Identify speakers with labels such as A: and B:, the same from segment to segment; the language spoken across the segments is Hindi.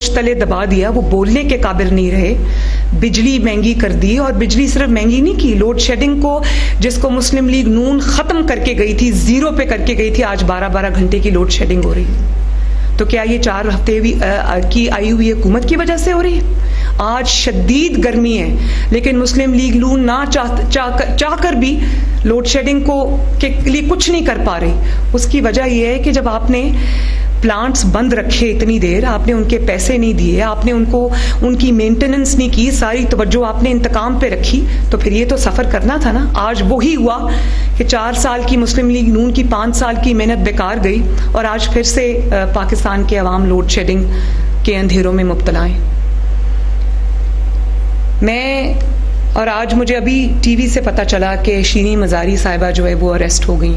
A: तले दबा दिया, वो बोलने के काबिल नहीं रहे, बिजली महंगी कर दी। और बिजली सिर्फ महंगी नहीं की, लोड शेडिंग को जिसको मुस्लिम लीग नून खत्म करके गई थी, जीरो पे करके गई थी, आज 12-12 घंटे की लोड शेडिंग हो रही है। तो क्या ये 4 हफ्ते की आई हुई हुकूमत की वजह से हो रही है? आज शदीद गर्मी है, लेकिन मुस्लिम लीग नून ना चाहकर भी लोड शेडिंग को के लिए कुछ नहीं कर पा रही। उसकी वजह यह है कि जब आपने प्लांट्स बंद रखे इतनी देर, आपने उनके पैसे नहीं दिए, आपने उनकी मेंटेनेंस नहीं की, सारी तवज्जो आपने इंतकाम पे रखी, तो फिर ये तो सफ़र करना था ना। आज वही हुआ कि 4 साल की मुस्लिम लीग नून की 5 साल की मेहनत बेकार गई और आज फिर से पाकिस्तान के अवाम लोड शेडिंग के अंधेरों में मुब्तला हैं। और आज मुझे अभी टीवी से पता चला कि शीरी मज़ारी साहिबा जो है वो अरेस्ट हो गई।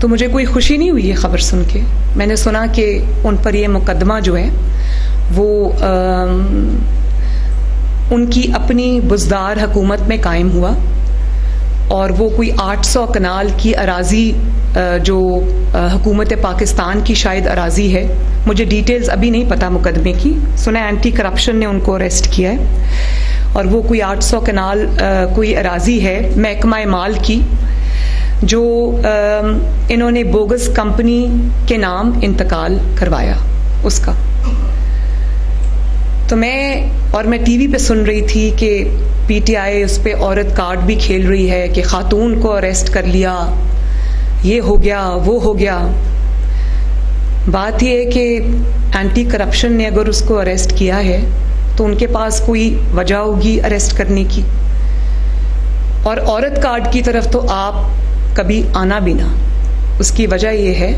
A: तो मुझे कोई खुशी नहीं हुई ये खबर सुन के। मैंने सुना कि उन पर ये मुकदमा जो है वो उनकी अपनी बुज़दार हुकूमत में कायम हुआ और वो कोई 800 कनाल की अराज़ी जो हुकूमत पाकिस्तान की शायद अराज़ी है, मुझे डिटेल्स अभी नहीं पता मुकदमे की। सुना एंटी करप्शन ने उनको अरेस्ट किया है और वो कोई 800 कनाल कोई अराज़ी है महकमा माल की, जो इन्होंने बोगस कंपनी के नाम इंतकाल करवाया उसका। तो मैं टीवी पे सुन रही थी कि पीटीआई उस पे औरत कार्ड भी खेल रही है कि खातून को अरेस्ट कर लिया, ये हो गया वो हो गया। बात यह है कि एंटी करप्शन ने अगर उसको अरेस्ट किया है तो उनके पास कोई वजह होगी अरेस्ट करने की। और औरत कार्ड की तरफ तो आप कभी आना भी ना। उसकी वजह यह है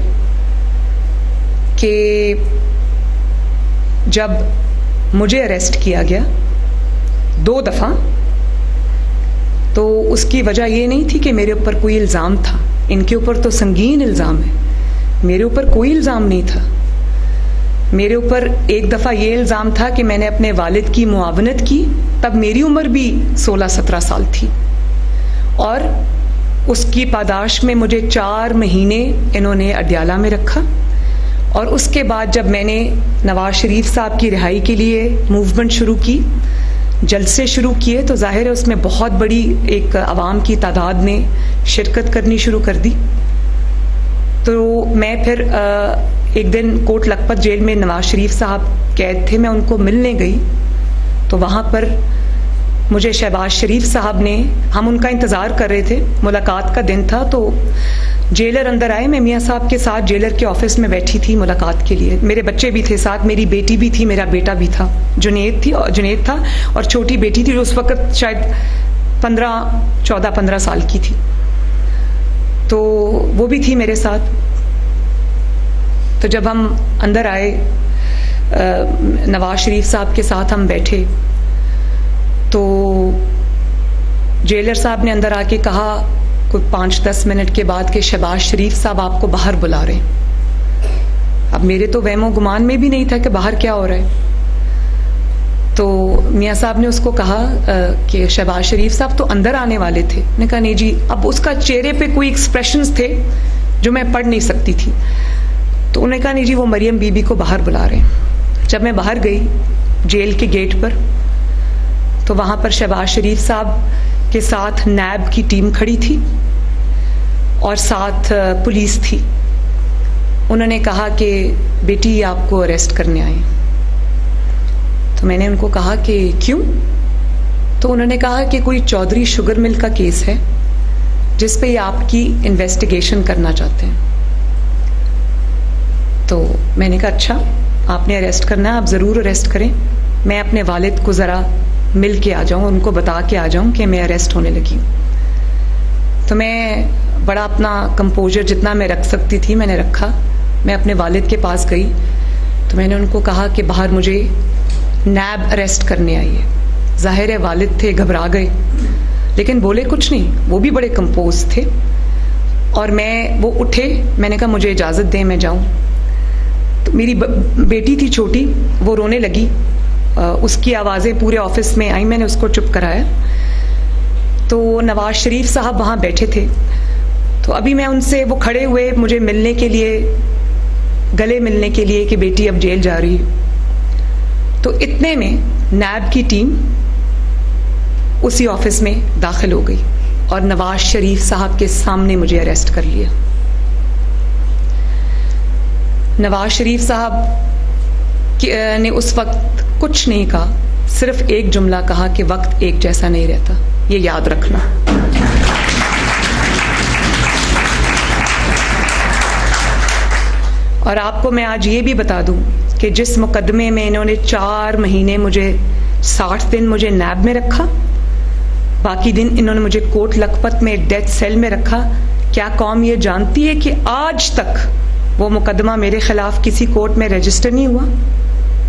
A: कि जब मुझे अरेस्ट किया गया 2 दफ़ा, तो उसकी वजह ये नहीं थी कि मेरे ऊपर कोई इल्ज़ाम था। इनके ऊपर तो संगीन इल्ज़ाम है, मेरे ऊपर कोई इल्ज़ाम नहीं था। मेरे ऊपर एक दफ़ा ये इल्ज़ाम था कि मैंने अपने वालिद की मुआवनत की, तब मेरी उम्र भी 16-17 साल थी, और उसकी पादाश में मुझे 4 महीने इन्होंने अडयाला में रखा। और उसके बाद जब मैंने नवाज शरीफ साहब की रिहाई के लिए मूवमेंट शुरू की, जलसे शुरू किए, तो जाहिर है उसमें बहुत बड़ी एक आवाम की तादाद ने शिरकत करनी शुरू कर दी। तो मैं फिर एक दिन कोट लखपत जेल में नवाज शरीफ साहब कैद थे, मैं उनको मिलने गई। तो वहाँ पर मुझे शहबाज शरीफ साहब ने, हम उनका इंतज़ार कर रहे थे, मुलाकात का दिन था, तो जेलर अंदर आए। मैं मियाँ साहब के साथ जेलर के ऑफिस में बैठी थी मुलाकात के लिए। मेरे बच्चे भी थे साथ, मेरी बेटी भी थी, मेरा बेटा भी था, जुनेद था, और छोटी बेटी थी जो उस वक़्त शायद 14-15 साल की थी, तो वो भी थी मेरे साथ। तो जब हम अंदर आए, नवाज शरीफ साहब के साथ हम बैठे, तो जेलर साहब ने अंदर आके कहा कोई 5-10 मिनट के बाद कि शहबाज शरीफ साहब आपको बाहर बुला रहे हैं। अब मेरे तो वहमो गुमान में भी नहीं था कि बाहर क्या हो रहा है। तो मियाँ साहब ने उसको कहा कि शहबाज शरीफ साहब तो अंदर आने वाले थे। मैंने कहा नहीं जी। अब उसका चेहरे पे कोई एक्सप्रेशंस थे जो मैं पढ़ नहीं सकती थी। तो उन्होंने कहा नहीं जी, वो मरियम बीबी को बाहर बुला रहे हैं। जब मैं बाहर गई जेल के गेट पर, तो वहाँ पर शहबाज शरीफ साहब के साथ नैब की टीम खड़ी थी और साथ पुलिस थी। उन्होंने कहा कि बेटी आपको अरेस्ट करने आए। तो मैंने उनको कहा कि क्यों? तो उन्होंने कहा कि कोई चौधरी शुगर मिल का केस है जिस पे ये आपकी इन्वेस्टिगेशन करना चाहते हैं। तो मैंने कहा अच्छा, आपने अरेस्ट करना है, आप ज़रूर अरेस्ट करें, मैं अपने वालिद को ज़रा मिल के आ जाऊँ, उनको बता के आ जाऊँ कि मैं अरेस्ट होने लगी हूँ। तो मैं बड़ा अपना कंपोजर जितना मैं रख सकती थी मैंने रखा। मैं अपने वालिद के पास गई, तो मैंने उनको कहा कि बाहर मुझे नैब अरेस्ट करने आई है। जाहिर है वालिद थे, घबरा गए, लेकिन बोले कुछ नहीं, वो भी बड़े कंपोज थे। और वो उठे, मैंने कहा मुझे इजाज़त दें, मैं जाऊँ। तो मेरी बेटी थी छोटी, वो रोने लगी, उसकी आवाज़ें पूरे ऑफिस में आई, मैंने उसको चुप कराया। तो नवाज शरीफ साहब वहाँ बैठे थे, तो अभी मैं उनसे, वो खड़े हुए मुझे मिलने के लिए, गले मिलने के लिए कि बेटी अब जेल जा रही है। तो इतने में नैब की टीम उसी ऑफिस में दाखिल हो गई और नवाज शरीफ साहब के सामने मुझे अरेस्ट कर लिया। नवाज शरीफ साहब ने उस वक्त कुछ नहीं कहा, सिर्फ एक जुमला कहा कि वक्त एक जैसा नहीं रहता, ये याद रखना। और आपको मैं आज ये भी बता दूं कि जिस मुकदमे में इन्होंने 4 महीने मुझे 60 दिन मुझे नैब में रखा, बाकी दिन इन्होंने मुझे कोट लखपत में एक डेथ सेल में रखा, क्या कौम ये जानती है कि आज तक वो मुकदमा मेरे खिलाफ किसी कोर्ट में रजिस्टर नहीं हुआ,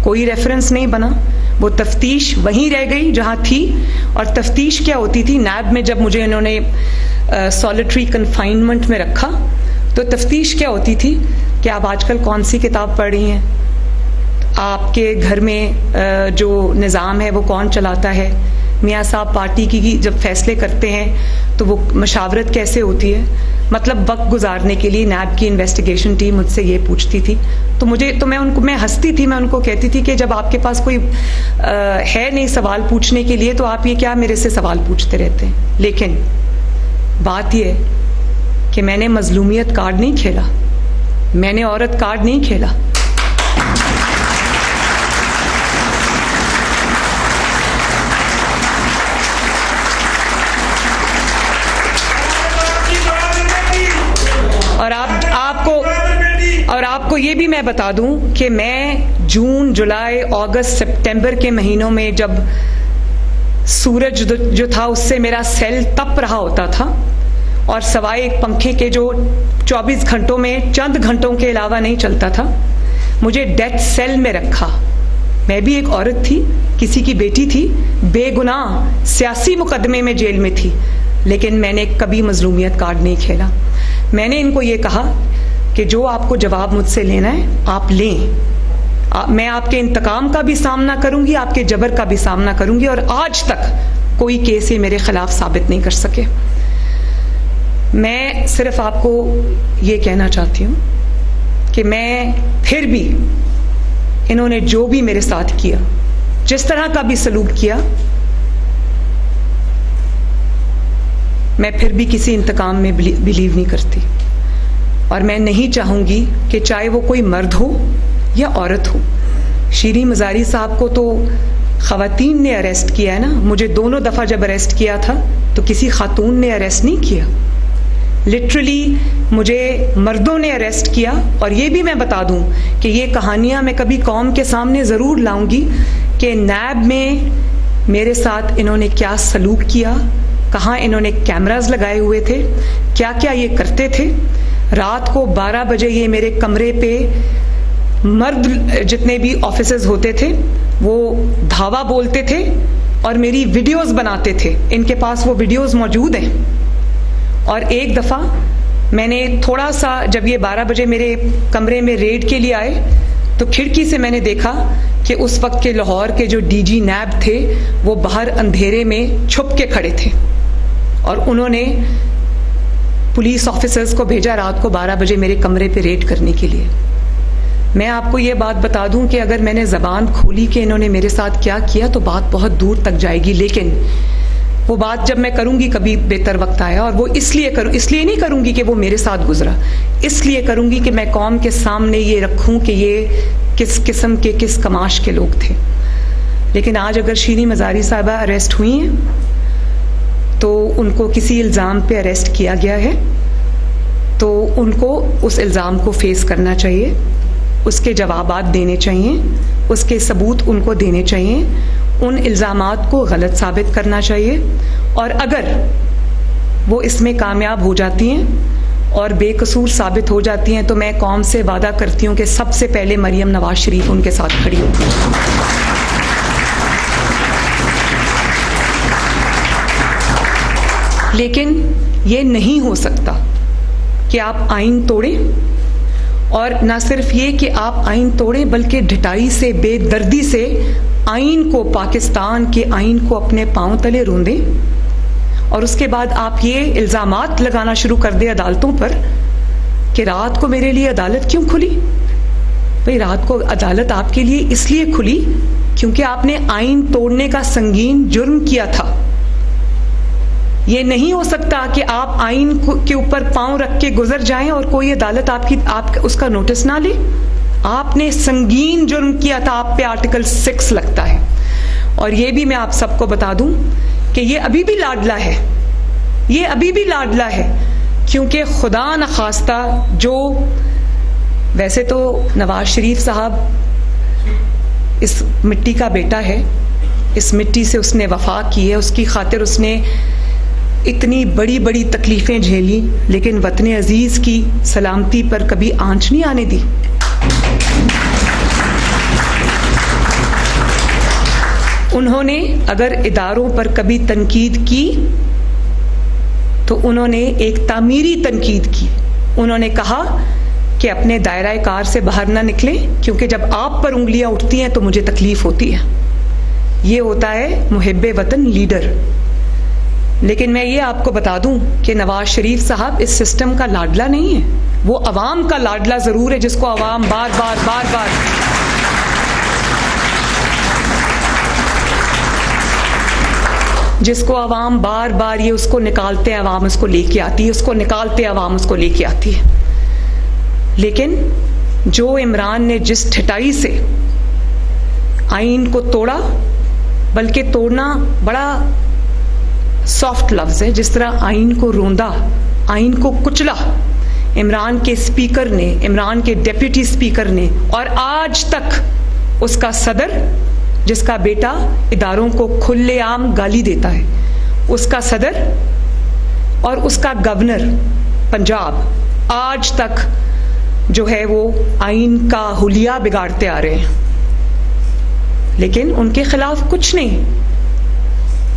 A: कोई रेफरेंस नहीं बना, वो तफ्तीश वहीं रह गई जहां थी। और तफ्तीश क्या होती थी, नैब में जब मुझे इन्होंने सॉलिटरी कन्फाइनमेंट में रखा तो तफ्तीश क्या होती थी कि आप आजकल कौन सी किताब पढ़ रही हैं, आपके घर में जो निज़ाम है वो कौन चलाता है, मियाँ साहब पार्टी की जब फैसले करते हैं तो वो मशावरत कैसे होती है। मतलब वक्त गुजारने के लिए नैब की इन्वेस्टिगेशन टीम मुझसे ये पूछती थी, तो मैं हंसती थी, मैं उनको कहती थी कि जब आपके पास कोई है नहीं सवाल पूछने के लिए तो आप ये क्या मेरे से सवाल पूछते रहते हैं। लेकिन बात ये कि मैंने मजलूमियत कार्ड नहीं खेला, मैंने औरत कार्ड नहीं खेला। और आपको ये भी मैं बता दूं कि मैं जून, जुलाई, अगस्त, सितंबर के महीनों में जब सूरज जो था उससे मेरा सेल तप रहा होता था और सवाए एक पंखे के जो 24 घंटों में चंद घंटों के अलावा नहीं चलता था, मुझे डेथ सेल में रखा। मैं भी एक औरत थी, किसी की बेटी थी, बेगुनाह सियासी मुकदमे में जेल में थी, लेकिन मैंने कभी मजलूमियत कार्ड नहीं खेला। मैंने इनको ये कहा कि जो आपको जवाब मुझसे लेना है आप लें, मैं आपके इंतकाम का भी सामना करूंगी, आपके जबर का भी सामना करूंगी, और आज तक कोई केस ये मेरे खिलाफ साबित नहीं कर सके। मैं सिर्फ आपको ये कहना चाहती हूँ कि मैं फिर भी, इन्होंने जो भी मेरे साथ किया, जिस तरह का भी सलूक किया, मैं फिर भी किसी इंतकाम में बिलीव नहीं करती। और मैं नहीं चाहूंगी कि चाहे वो कोई मर्द हो या औरत हो। शीरी मज़ारी साहब को तो ख़वातीन ने अरेस्ट किया है ना, मुझे दोनों दफ़ा जब अरेस्ट किया था तो किसी खातून ने अरेस्ट नहीं किया, लिटरली मुझे मर्दों ने अरेस्ट किया। और ये भी मैं बता दूं कि ये कहानियां मैं कभी कौम के सामने ज़रूर लाऊंगी कि नैब में मेरे साथ इन्होंने क्या सलूक किया, कहाँ इन्होंने कैमरास लगाए हुए थे, क्या क्या ये करते थे। रात को 12 बजे ये मेरे कमरे पे मर्द जितने भी ऑफिसर्स होते थे वो धावा बोलते थे और मेरी वीडियोस बनाते थे, इनके पास वो वीडियोस मौजूद हैं। और एक दफ़ा मैंने थोड़ा सा, जब ये 12 बजे मेरे कमरे में रेड के लिए आए तो खिड़की से मैंने देखा कि उस वक्त के लाहौर के जो डीजी नैब थे वो बाहर अंधेरे में छुप के खड़े थे और उन्होंने पुलिस ऑफिसर्स को भेजा रात को 12 बजे मेरे कमरे पे रेड करने के लिए। मैं आपको ये बात बता दूं कि अगर मैंने ज़बान खोली कि इन्होंने मेरे साथ क्या किया तो बात बहुत दूर तक जाएगी, लेकिन वो बात जब मैं करूंगी कभी बेहतर वक्त आया, और वो इसलिए नहीं करूंगी कि वो मेरे साथ गुजरा, इसलिए करूंगी कि मैं कौम के सामने ये रखूं कि ये किस किस्म के, किस कमाश के लोग थे। लेकिन आज अगर शीरी मज़ारी साहबा अरेस्ट हुई हैं तो उनको किसी इल्ज़ाम पे अरेस्ट किया गया है तो उनको उस इल्ज़ाम को फेस करना चाहिए, उसके जवाबात देने चाहिए, उसके सबूत उनको देने चाहिए, उन इल्ज़ामात को गलत साबित करना चाहिए। और अगर वो इसमें कामयाब हो जाती हैं और बेकसूर साबित हो जाती हैं तो मैं कौम से वादा करती हूँ कि सबसे पहले मरियम नवाज शरीफ उनके साथ खड़ी होगी। लेकिन ये नहीं हो सकता कि आप आइन तोड़ें, और ना सिर्फ ये कि आप आइन तोड़ें बल्कि ढिठाई से, बेदर्दी से आइन को, पाकिस्तान के आइन को अपने पांव तले रोंदें और उसके बाद आप ये इल्ज़ामात लगाना शुरू कर दें अदालतों पर कि रात को मेरे लिए अदालत क्यों खुली, भाई रात को अदालत आपके लिए इसलिए खुली क्योंकि आपने आइन तोड़ने का संगीन जुर्म किया था। ये नहीं हो सकता कि आप आइन के ऊपर पांव रख के गुजर जाएं और कोई अदालत आप उसका नोटिस ना ले। आपने संगीन जुर्म किया था, आप पे आर्टिकल 6 लगता है। और ये भी मैं आप सबको बता दूं कि ये अभी भी लाडला है, ये अभी भी लाडला है, क्योंकि खुदा न खास्ता जो, वैसे तो नवाज शरीफ साहब इस मिट्टी का बेटा है, इस मिट्टी से उसने वफा की है, उसकी खातिर उसने इतनी बड़ी बड़ी तकलीफें झेली, लेकिन वतन अजीज की सलामती पर कभी आंच नहीं आने दी। उन्होंने अगर इदारों पर कभी तनकीद की तो उन्होंने एक तामीरी तनकीद की। उन्होंने कहा कि अपने दायरा कार से बाहर ना निकलें, क्योंकि जब आप पर उंगलियां उठती हैं तो मुझे तकलीफ होती है। ये होता है मुहिब्बे वतन लीडर। लेकिन मैं ये आपको बता दूं कि नवाज शरीफ साहब इस सिस्टम का लाडला नहीं है, वो अवाम का लाडला जरूर है, जिसको अवाम बार बार जिसको अवाम बार बार ये उसको निकालते हैं, अवाम उसको लेके आती है, उसको निकालते हैं, अवाम उसको लेके आती है। लेकिन जो इमरान ने जिस ठिठाई से आइन को तोड़ा, बल्कि तोड़ना बड़ा सॉफ्ट लफ्ज है, जिस तरह आइन को रोंदा, आइन को कुचला इमरान के स्पीकर ने, इमरान के डिप्टी स्पीकर ने, और आज तक उसका सदर, जिसका बेटा इदारों को खुलेआम गाली देता है, उसका सदर और उसका गवर्नर पंजाब आज तक जो है वो आइन का हुलिया बिगाड़ते आ रहे हैं, लेकिन उनके खिलाफ कुछ नहीं।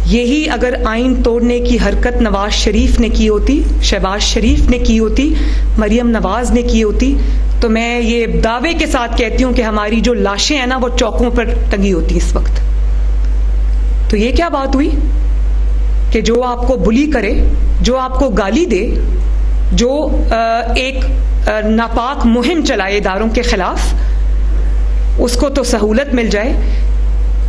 A: यही अगर आइन तोड़ने की हरकत नवाज शरीफ ने की होती, शहबाज शरीफ ने की होती, मरियम नवाज ने की होती, तो मैं ये दावे के साथ कहती हूं कि हमारी जो लाशें हैं ना वो चौकों पर टंगी होती इस वक्त। तो ये क्या बात हुई कि जो आपको बुली करे, जो आपको गाली दे, जो एक नापाक मुहिम चलाए इदारों के खिलाफ, उसको तो सहूलत मिल जाए।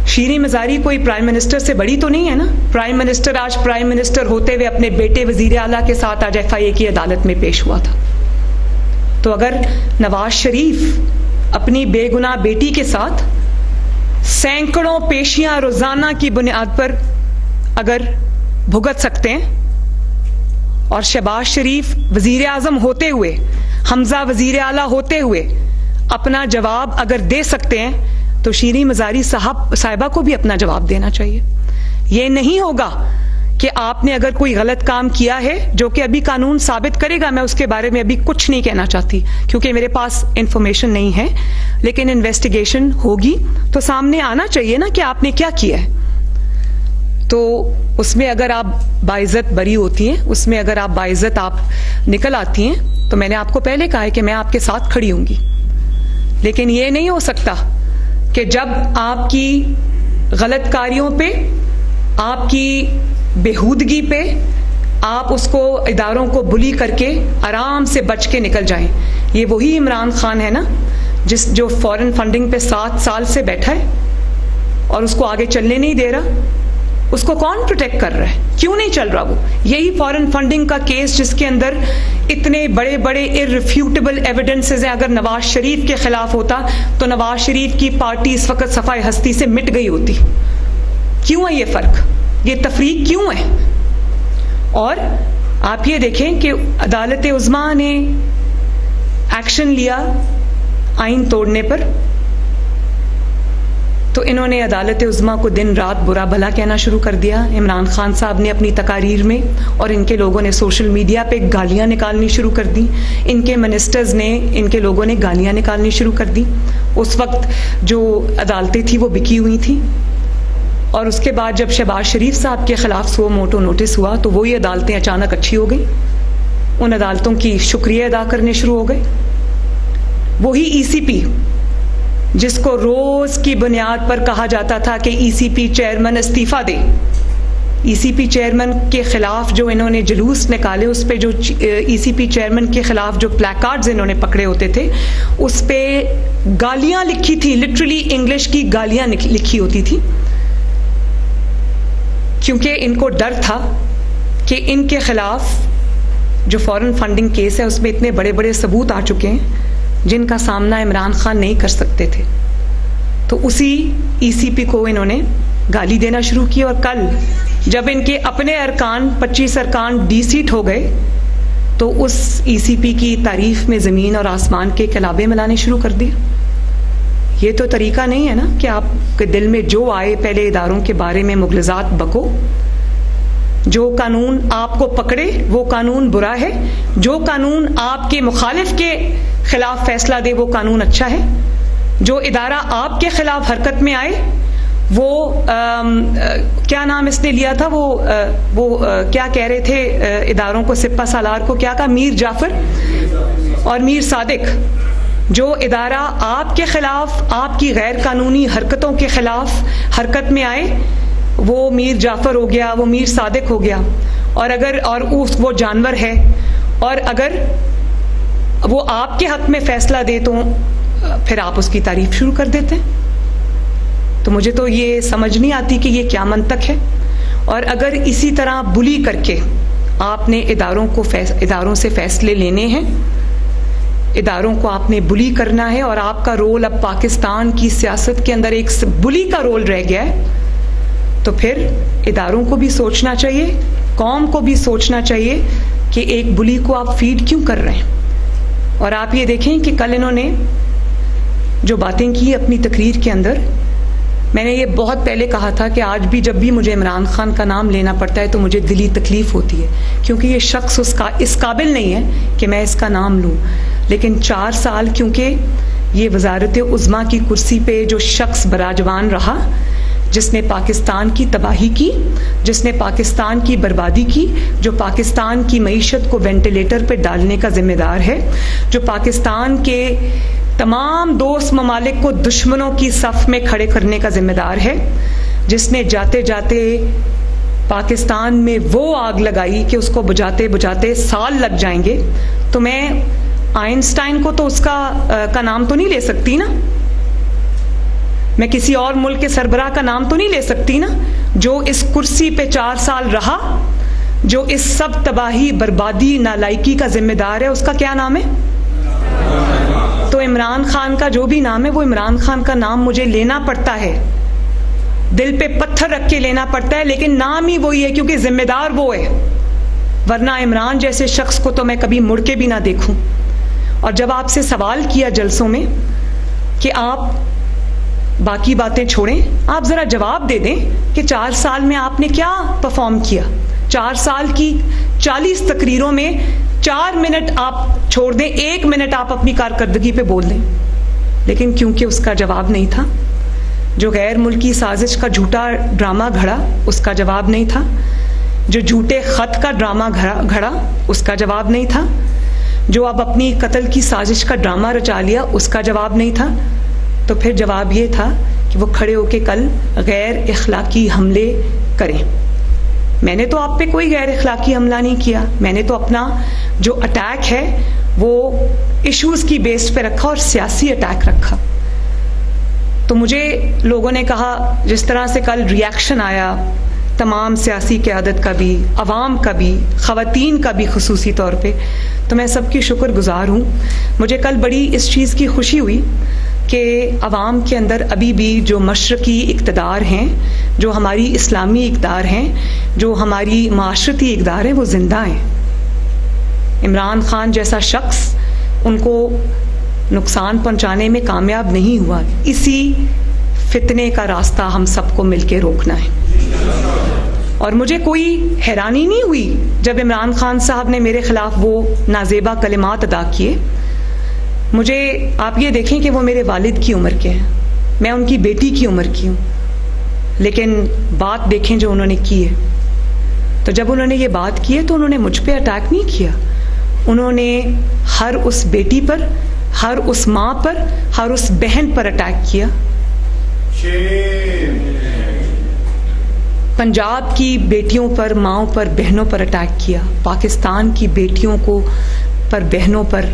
A: शीरीन मज़ारी कोई प्राइम मिनिस्टर से बड़ी तो नहीं है ना। प्राइम मिनिस्टर आज प्राइम मिनिस्टर होते हुए अपने बेटे वजीर आला के साथ आज FIA की अदालत में पेश हुआ था। तो अगर नवाज शरीफ अपनी बेगुनाह बेटी के साथ सैकड़ों पेशियां रोजाना की बुनियाद पर अगर भुगत सकते हैं, और शहबाज शरीफ वजीर आजम होते हुए, हमजा वजीर आला होते हुए अपना जवाब अगर दे सकते हैं, तो शीरीन मज़ारी साहिबा को भी अपना जवाब देना चाहिए। यह नहीं होगा कि आपने अगर कोई गलत काम किया है, जो कि अभी कानून साबित करेगा, मैं उसके बारे में अभी कुछ नहीं कहना चाहती क्योंकि मेरे पास इंफॉर्मेशन नहीं है, लेकिन इन्वेस्टिगेशन होगी तो सामने आना चाहिए ना कि आपने क्या किया है। तो उसमें अगर आप बाइज्जत बरी होती हैं, उसमें अगर आप बाइज्जत आप निकल आती हैं, तो मैंने आपको पहले कहा है कि मैं आपके साथ खड़ी होंगी। लेकिन यह नहीं हो सकता कि जब आपकी गलत कार्यों पे, आपकी बेहूदगी पे आप उसको इदारों को बुली करके आराम से बच के निकल जाएं। ये वही इमरान खान है ना जो फॉरेन फंडिंग पे 7 साल से बैठा है और उसको आगे चलने नहीं दे रहा। उसको कौन प्रोटेक्ट कर रहा है? क्यों नहीं चल रहा वो? यही फॉरेन फंडिंग का केस जिसके अंदर इतने बड़े बड़े इररिफ्यूटेबल एविडेंसेस हैं, अगर नवाज शरीफ के खिलाफ होता तो नवाज शरीफ की पार्टी इस वक्त सफाई हस्ती से मिट गई होती। क्यों है ये फर्क, ये तफरीक क्यों है? और आप ये देखें कि अदालत उज़्मा ने एक्शन लिया आइन तोड़ने पर, तो इन्होंने अदालत उज़्मा को दिन रात बुरा भला कहना शुरू कर दिया। इमरान खान साहब ने अपनी तकारीर में, और इनके लोगों ने सोशल मीडिया पे गालियां निकालनी शुरू कर दी। इनके मिनिस्टर्स ने, इनके लोगों ने गालियां निकालनी शुरू कर दी। उस वक्त जो अदालतें थी वो बिकी हुई थी, और उसके बाद जब शहबाज शरीफ साहब के खिलाफ सो मोटो नोटिस हुआ तो वही अदालतें अचानक अच्छी हो गई। उन अदालतों की शुक्रिया अदा करने शुरू हो गए। वही ECP जिसको रोज की बुनियाद पर कहा जाता था कि ECP चेयरमैन इस्तीफा दे, ईसीपी चेयरमैन के खिलाफ जो इन्होंने जुलूस निकाले, उस पे जो ईसीपी चेयरमैन के खिलाफ जो प्लैकार्ड्स इन्होंने पकड़े होते थे, उस पे गालियां लिखी थी, लिटरली इंग्लिश की गालियां लिखी होती थी, क्योंकि इनको डर था कि इनके खिलाफ जो फॉरेन फंडिंग केस है उसमें इतने बड़े बड़े सबूत आ चुके हैं जिनका सामना इमरान खान नहीं कर सकते थे। तो उसी ईसीपी को इन्होंने गाली देना शुरू की, और कल जब इनके अपने अरकान 25 अरकान डीसीट हो गए तो उस ईसीपी की तारीफ में ज़मीन और आसमान के कलाबे मिलाने शुरू कर दिए। ये तो तरीका नहीं है ना कि आपके दिल में जो आए पहले इदारों के बारे में मुगलजात बको। जो कानून आपको पकड़े वो कानून बुरा है, जो कानून आपके मुखालिफ के खिलाफ फैसला दे वो कानून अच्छा है। जो इदारा आपके खिलाफ हरकत में आए वो क्या नाम इसने लिया था, वो क्या कह रहे थे इदारों को, सिपा सालार को क्या कहा, मीर जाफर और मीर सादिक। जो इदारा आपके खिलाफ, आपकी गैर कानूनी हरकतों के खिलाफ हरकत में आए वो मीर जाफर हो गया, वो मीर सादिक हो गया। और अगर वो जानवर है, और अगर वो आपके हक में फैसला दे तो फिर आप उसकी तारीफ शुरू कर देते हैं। तो मुझे तो ये समझ नहीं आती कि ये क्या मंतक है। और अगर इसी तरह बुली करके आपने इदारों से फैसले लेने हैं, इदारों को आपने बुली करना है, और आपका रोल अब पाकिस्तान की सियासत के अंदर एक बुली का रोल रह गया है, तो फिर इदारों को भी सोचना चाहिए, कौम को भी सोचना चाहिए कि एक बुली को आप फीड क्यों कर रहे हैं। और आप ये देखें कि कल इन्होंने जो बातें की अपनी तकरीर के अंदर, मैंने ये बहुत पहले कहा था कि आज भी जब भी मुझे इमरान खान का नाम लेना पड़ता है तो मुझे दिली तकलीफ होती है, क्योंकि ये शख्स इस काबिल नहीं है कि मैं इसका नाम लूँ। लेकिन 4 साल क्योंकि ये वजारत उज़्मा की कुर्सी पे जो शख्स बराजवान रहा, जिसने पाकिस्तान की तबाही की, जिसने पाकिस्तान की बर्बादी की, जो पाकिस्तान की मईशत को वेंटिलेटर पे डालने का जिम्मेदार है, जो पाकिस्तान के तमाम दोस्त ममालिक को दुश्मनों की सफ में खड़े करने का जिम्मेदार है, जिसने जाते जाते पाकिस्तान में वो आग लगाई कि उसको बुझाते बुझाते साल लग जाएंगे। तो मैं आइंस्टाइन को तो का नाम तो नहीं ले सकती ना, मैं किसी और मुल्क के सरबराह का नाम तो नहीं ले सकती ना, जो इस कुर्सी पे 4 साल रहा, जो इस सब तबाही बर्बादी नालायकी का जिम्मेदार है, उसका क्या नाम है? तो इमरान खान का जो भी नाम है, वो इमरान खान का नाम मुझे लेना पड़ता है, दिल पे पत्थर रख के लेना पड़ता है, लेकिन नाम ही वही है क्योंकि जिम्मेदार वो है। वरना इमरान जैसे शख्स को तो मैं कभी मुड़ के भी ना देखूं। और जब आपसे सवाल किया जलसों में कि आप बाकी बातें छोड़ें, आप जरा जवाब दे दें कि 4 साल में आपने क्या परफॉर्म किया। 4 साल की 40 तकरीरों में 4 मिनट आप छोड़ दें, 1 मिनट आप अपनी कारकर्दगी पे बोल दें, लेकिन क्योंकि उसका जवाब नहीं था। जो गैर मुल्की साजिश का झूठा ड्रामा घड़ा, उसका जवाब नहीं था। जो झूठे खत का ड्रामा घड़ा, उसका जवाब नहीं था। जो अब अपनी कत्ल की साजिश का ड्रामा रचा लिया, उसका जवाब नहीं था। तो फिर जवाब ये था कि वो खड़े होके कल गैर इखलाकी हमले करें। मैंने तो आप पे कोई गैर इखलाकी हमला नहीं किया, मैंने तो अपना जो अटैक है वो इश्यूज की बेस पे रखा और सियासी अटैक रखा। तो मुझे लोगों ने कहा, जिस तरह से कल रिएक्शन आया तमाम सियासी क़यादत का भी, अवाम का भी, ख़वातीन का भी ख़ुसूसी तौर पे, तो मैं सबकी शुक्रगुज़ार हूँ। मुझे कल बड़ी इस चीज़ की खुशी हुई कि अवाम के अंदर अभी भी जो मशरक़ी इक़्तिदार हैं, जो हमारी इस्लामी इक़्तिदार हैं, जो हमारी माशरती इक़्तिदार हैं, वो ज़िंदा हैं। इमरान खान जैसा शख्स उनको नुकसान पहुँचाने में कामयाब नहीं हुआ। इसी फितने का रास्ता हम सबको मिलकर रोकना है। और मुझे कोई हैरानी नहीं हुई जब इमरान खान साहब ने मेरे ख़िलाफ़ वो नाजेबा कलिमात अदा किए। मुझे आप ये देखें कि वो मेरे वालिद की उम्र के हैं, मैं उनकी बेटी की उम्र की हूँ, लेकिन बात देखें जो उन्होंने की है। तो जब उन्होंने ये बात की है तो उन्होंने मुझ पे अटैक नहीं किया, उन्होंने हर उस बेटी पर, हर उस माँ पर, हर उस बहन पर अटैक किया। पंजाब की बेटियों पर, माँओं पर, बहनों पर अटैक किया, पाकिस्तान की बेटियों को पर, बहनों पर,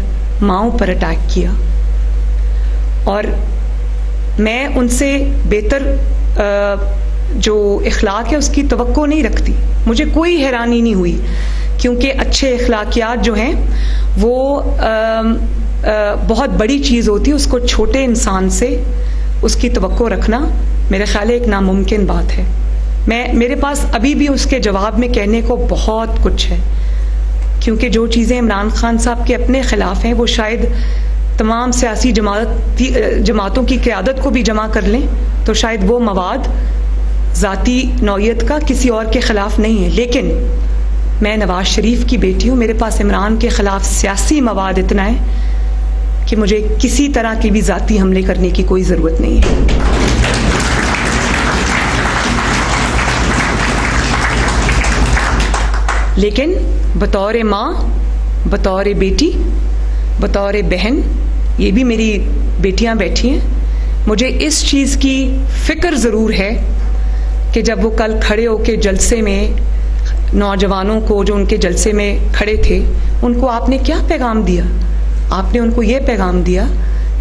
A: माँओं पर अटैक किया। और मैं उनसे बेहतर जो इखलाक है उसकी तवक्को नहीं रखती। मुझे कोई हैरानी नहीं हुई, क्योंकि अच्छे इखलाकियात जो हैं वो बहुत बड़ी चीज़ होती है। उसको छोटे इंसान से उसकी तवक्को रखना मेरे ख्याल है एक नामुमकिन बात है। मेरे पास अभी भी उसके जवाब में कहने को बहुत कुछ है, क्योंकि जो चीज़ें इमरान खान साहब के अपने ख़िलाफ़ हैं वो शायद तमाम सियासी जमातों की क़यादत को भी जमा कर लें तो शायद वो मवाद ज़ाती नौयत का किसी और के ख़िलाफ़ नहीं है। लेकिन मैं नवाज़ शरीफ की बेटी हूँ, मेरे पास इमरान के ख़िलाफ़ सियासी मवाद इतना है कि मुझे किसी तरह के भी ज़ाती हमले करने की कोई ज़रूरत नहीं है। लेकिन बतौर माँ, बतौर बेटी, बतौर बहन, ये भी मेरी बेटियां बैठी हैं, मुझे इस चीज़ की फ़िक्र ज़रूर है कि जब वो कल खड़े होकर जलसे में नौजवानों को जो उनके जलसे में खड़े थे उनको आपने क्या पैगाम दिया? आपने उनको ये पैगाम दिया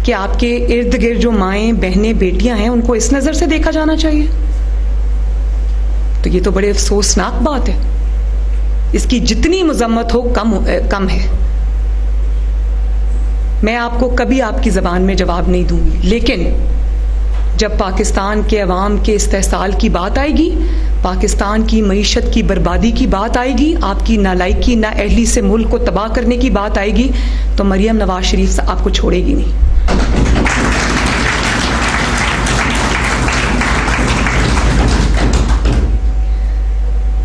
A: कि आपके इर्द गिर्द जो माएँ, बहनें, बेटियां हैं उनको इस नज़र से देखा जाना चाहिए। तो ये तो बड़े अफसोसनाक बात है। इसकी जितनी मजम्मत हो कम है। मैं आपको कभी आपकी ज़बान में जवाब नहीं दूंगी, लेकिन जब पाकिस्तान के अवाम के इस्तेहसाल की बात आएगी, पाकिस्तान की मईशत की बर्बादी की बात आएगी, आपकी नालायकी, नाअहली से मुल्क को तबाह करने की बात आएगी, तो मरियम नवाज शरीफ आपको छोड़ेगी नहीं।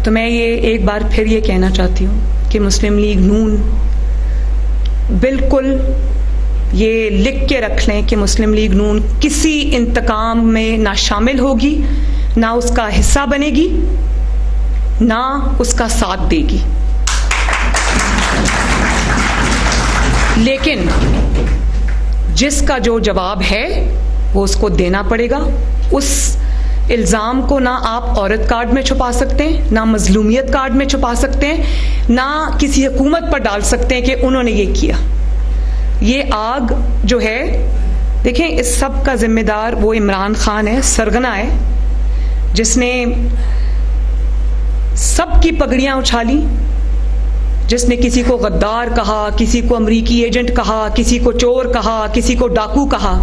A: तो मैं ये एक बार फिर ये कहना चाहती हूँ कि मुस्लिम लीग नून, बिल्कुल ये लिख के रख लें कि मुस्लिम लीग नून किसी इंतकाम में ना शामिल होगी, ना उसका हिस्सा बनेगी, ना उसका साथ देगी। लेकिन जिसका जो जवाब है वो उसको देना पड़ेगा। उस इल्ज़ाम को ना आप औरत कार्ड में छुपा सकते हैं, ना मजलूमियत कार्ड में छुपा सकते हैं, ना किसी हुकूमत पर डाल सकते हैं कि उन्होंने ये किया। ये आग जो है, देखें, इस सब का जिम्मेदार वो इमरान खान है, सरगना है, जिसने सबकी पगड़ियां उछाली, जिसने किसी को गद्दार कहा, किसी को अमरीकी एजेंट कहा, किसी को चोर कहा, किसी को डाकू कहा।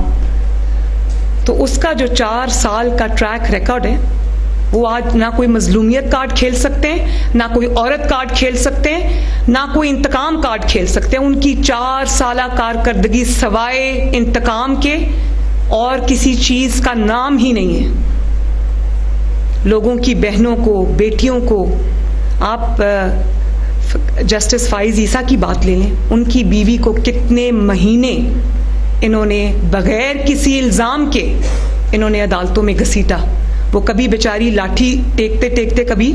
A: तो उसका जो 4 साल का ट्रैक रिकॉर्ड है, वो आज ना कोई मजलूमियत कार्ड खेल सकते हैं, ना कोई औरत कार्ड खेल सकते हैं, ना कोई इंतकाम कार्ड खेल सकते हैं। उनकी 4 साला कारकर्दगी सवाए इंतकाम के और किसी चीज़ का नाम ही नहीं है। लोगों की बहनों को, बेटियों को, आप जस्टिस फाइज ईसा की बात ले लें, उनकी बीवी को कितने महीने इन्होंने बगैर किसी इल्ज़ाम के इन्होंने अदालतों में घसीटा। वो कभी बेचारी लाठी टेकते टेकते कभी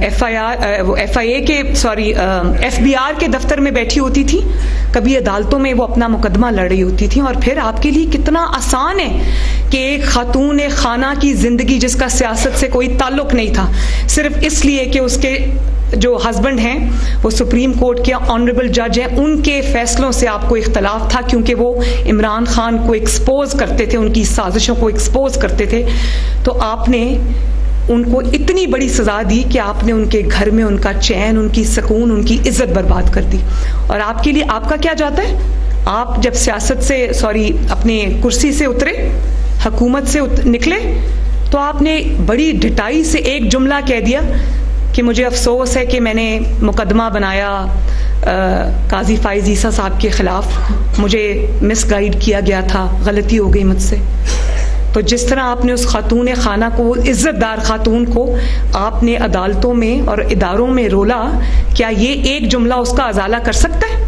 A: FBI के दफ्तर में बैठी होती थी, कभी अदालतों में वो अपना मुकदमा लड़ रही होती थी। और फिर आपके लिए कितना आसान है कि एक खातून खाना की ज़िंदगी जिसका सियासत से कोई ताल्लुक़ नहीं था, सिर्फ इसलिए कि उसके जो हस्बैंड हैं वो सुप्रीम कोर्ट के ऑनरेबल जज हैं, उनके फैसलों से आपको इख्तलाफ था क्योंकि वो इमरान खान को एक्सपोज करते थे, उनकी साजिशों को एक्सपोज करते थे। तो आपने उनको इतनी बड़ी सज़ा दी कि आपने उनके घर में उनका चैन, उनकी सुकून, उनकी इज्जत बर्बाद कर दी। और आपके लिए आपका क्या जाता है? आप जब सियासत से अपने कुर्सी से उतरे, हुकूमत से निकले, तो आपने बड़ी ढिठाई से एक जुमला कह दिया कि मुझे अफसोस है कि मैंने मुकदमा बनाया काजी फाइज ईसा साहब के ख़िलाफ़, मुझे मिसगाइड किया गया था, गलती हो गई मुझसे। तो जिस तरह आपने उस खातून खाना को, इज़्ज़तदार खातून को आपने अदालतों में और इदारों में रोला, क्या ये एक जुमला उसका अजाला कर सकता है?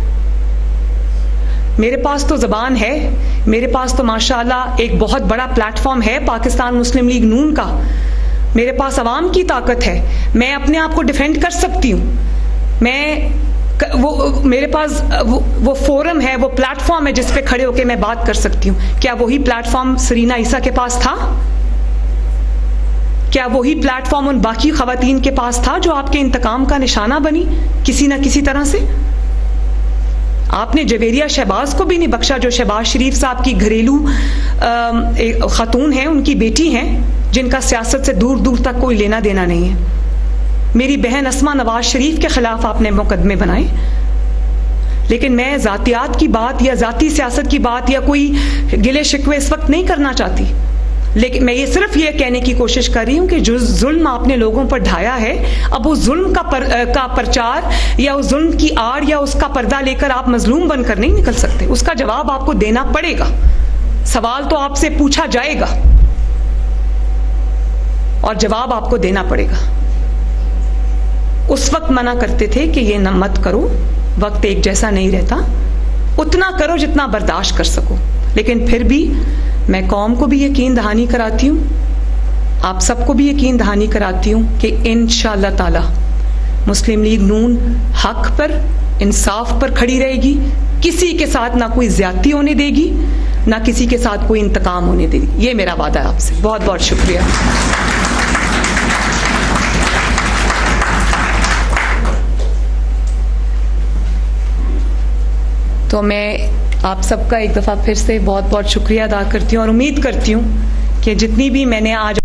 A: मेरे पास तो ज़बान है, मेरे पास तो माशाअल्लाह एक बहुत बड़ा प्लेटफॉर्म है पाकिस्तान मुस्लिम लीग नून का, मेरे पास अवाम की ताकत है, मैं अपने आप को डिफेंड कर सकती हूँ। मेरे पास वो फोरम है, वो प्लेटफॉर्म है जिस पे खड़े होकर मैं बात कर सकती हूँ। क्या वही प्लेटफॉर्म सरीना ईसा के पास था? क्या वही प्लेटफॉर्म उन बाकी खवातीन के पास था जो आपके इंतकाम का निशाना बनी किसी ना किसी तरह से? आपने जवेरिया शहबाज को भी नहीं बख्शा, जो शहबाज शरीफ साहब की घरेलू खातून हैं, उनकी बेटी हैं, जिनका सियासत से दूर दूर तक कोई लेना देना नहीं है। मेरी बहन अस्मा नवाज शरीफ के खिलाफ आपने मुकदमे बनाए। लेकिन मैं जातियात की बात या जाती सियासत की बात या कोई गिले शिकवे इस वक्त नहीं करना चाहती, लेकिन मैं ये सिर्फ ये कहने की कोशिश कर रही हूं कि जो जुल्म आपने लोगों पर ढाया है, अब उस जुल्म का प्रचार या उस जुल्म की आड़ या उसका पर्दा लेकर आप मजलूम बनकर नहीं निकल सकते। उसका जवाब आपको देना पड़ेगा। सवाल तो आपसे पूछा जाएगा और जवाब आपको देना पड़ेगा। उस वक्त मना करते थे कि ये न मत करो, वक्त एक जैसा नहीं रहता, उतना करो जितना बर्दाश्त कर सको। लेकिन फिर भी मैं कौम को भी यकीन दहानी कराती हूँ, आप सबको भी यकीन दहानी कराती हूँ कि इंशाअल्लाह ताला मुस्लिम लीग नून हक पर, इंसाफ पर खड़ी रहेगी, किसी के साथ ना कोई ज्यादती होने देगी, ना किसी के साथ कोई इंतकाम होने देगी। ये मेरा वादा है आपसे। बहुत बहुत शुक्रिया। तो मैं आप सबका एक दफ़ा फिर से बहुत बहुत शुक्रिया अदा करती हूँ और उम्मीद करती हूँ कि जितनी भी मैंने आज